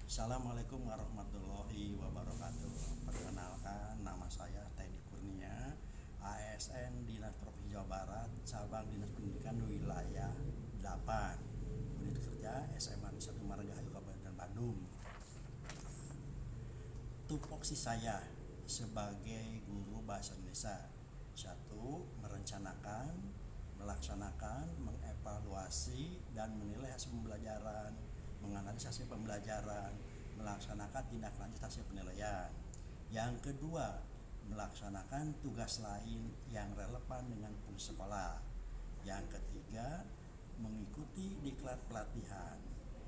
Assalamualaikum warahmatullahi wabarakatuh. Perkenalkan, nama saya Teddy Kurnia, ASN Dinas Provinsi Jawa Barat, Cabang Dinas Pendidikan Wilayah 8, Unit Kerja SMA 1 Margahayu Kabupaten Bandung. Tupoksi saya sebagai guru bahasa Indonesia: 1. Merencanakan, melaksanakan, mengevaluasi dan menilai hasil pembelajaran, menganalisis hasil pembelajaran, melaksanakan tindak lanjut hasil penilaian. Yang kedua, melaksanakan tugas lain yang relevan dengan fungsi sekolah. Yang ketiga, mengikuti diklat pelatihan.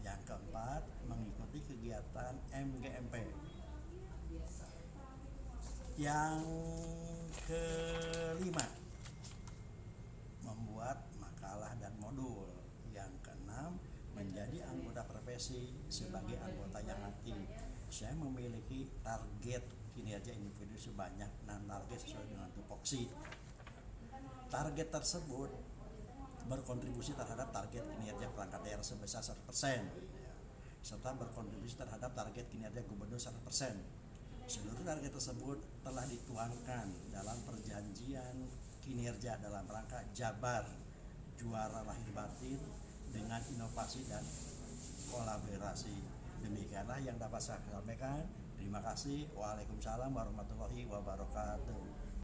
Yang keempat, mengikuti kegiatan MGMP. Yang kelima, membuat makalah dan modul. Yang keenam, menjadi anggota profesi sebagai anggota yang aktif. Saya memiliki target kinerja individu sebanyak 6 target sesuai dengan tupoksi. Target tersebut berkontribusi terhadap target kinerja perangkat daerah sebesar 100%, serta berkontribusi terhadap target kinerja gubernur 100%. Seluruh target tersebut telah dituangkan dalam perjanjian kinerja dalam rangka Jabar Juara Lahir Batin dengan inovasi dan kolaborasi. Demikianlah yang dapat saya sampaikan. Terima kasih. Waalaikumsalam warahmatullahi wabarakatuh.